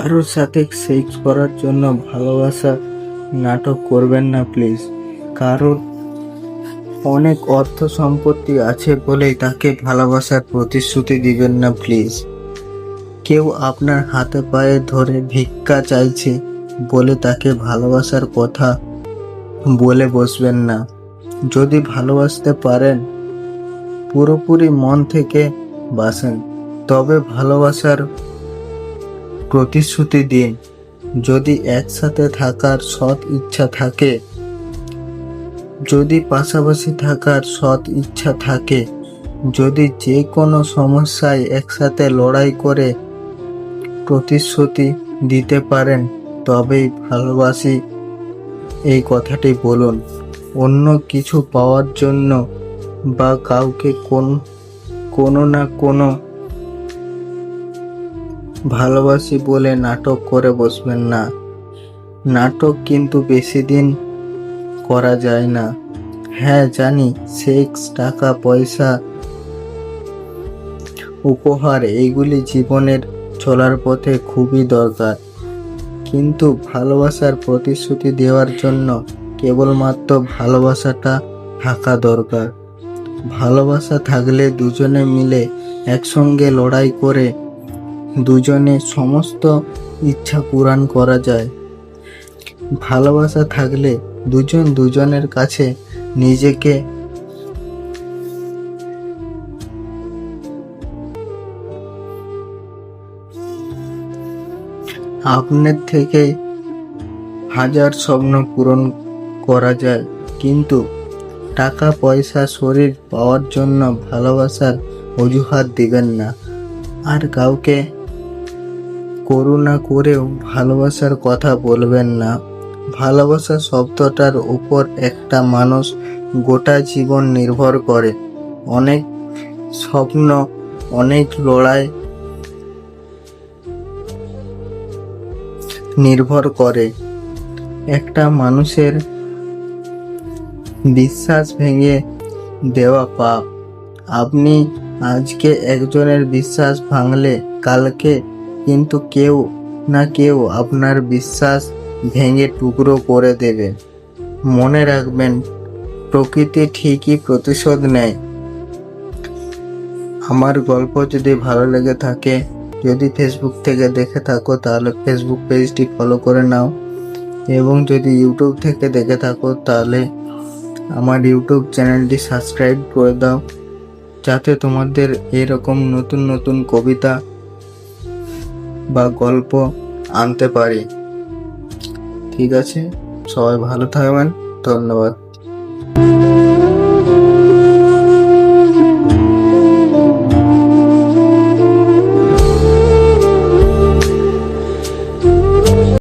কারোর সাথে সেক্স করার জন্য ভালোবাসা নাটক করবেন না প্লিজ। কারোর অনেক অর্থ সম্পত্তি আছে বলেই তাকে ভালোবাসার প্রতিশ্রুতি দিবেন না প্লিজ। কেউ আপনার হাতে পায়ে ধরে ভিক্ষা চাইছে বলে তাকে ভালোবাসার কথা বলে বসবেন না। যদি ভালোবাসতে পারেন পুরোপুরি মন থেকে বাসেন, তবে ভালোবাসার প্রতিশ্রুতি দিন। যদি একসাথে থাকার সৎ ইচ্ছা থাকে, যদি পাশাপাশি থাকার সৎ ইচ্ছা থাকে, যদি যে কোনো সমস্যায় একসাথে লড়াই করে প্রতিশ্রুতি দিতে পারেন, তবেই ভালোবাসি এই কথাটি বলুন। অন্য কিছু পাওয়ার জন্য বা কাউকে কোনো না কোনো ভালোবাসি বলে নাটক করে বসবেন না। নাটক কিন্তু বেশি দিন করা যায় না। হ্যাঁ জানি, সেক্স, টাকা পয়সা, উপহার এইগুলি জীবনের চলার পথে খুবই দরকার, কিন্তু ভালোবাসার প্রতিশ্রুতি দেওয়ার জন্য কেবলমাত্র ভালোবাসাটা থাকা দরকার। ভালোবাসা থাকলে দুজনে মিলে একসঙ্গে লড়াই করে দুজনে সমস্ত ইচ্ছা পূরণ করা যায়। ভালোবাসা থাকলে দুজন দুজনের কাছে নিজেকে আপনার থেকে হাজার স্বপ্ন পূরণ করা যায়, কিন্তু টাকা পয়সা শরীর পাওয়ার জন্য ভালোবাসার অজুহাত দিবেন না। আর কাউকে করুণা করেও ভালোবাসার কথা বলবেন না। ভালোবাসা শব্দটার উপর একটা মানুষ গোটা জীবন নির্ভর করে, অনেক স্বপ্ন, অনেক লড়াই নির্ভর করে। একটা মানুষের বিশ্বাস ভেঙে দেওয়া পাপ। আপনি আজকে একজনের বিশ্বাস ভাঙলে কালকে কিন্তু কেউ না কেউ আপনার বিশ্বাস ভেঙে টুকরো করে দেবে। মনে রাখবেন, প্রকৃতি ঠিকই প্রতিশোধ নেয়। আমার গল্প যদি ভালো লেগে থাকে, যদি ফেসবুক থেকে দেখে থাকো তাহলে ফেসবুক পেজটি ফলো করে নাও, এবং যদি ইউটিউব থেকে দেখে থাকো তাহলে আমার ইউটিউব চ্যানেলটি সাবস্ক্রাইব করে দাও, যাতে তোমাদের এরকম নতুন নতুন কবিতা বা গল্প আনতে পারি। ঠিক আছে, সবাই ভালো থাকবেন, ধন্যবাদ।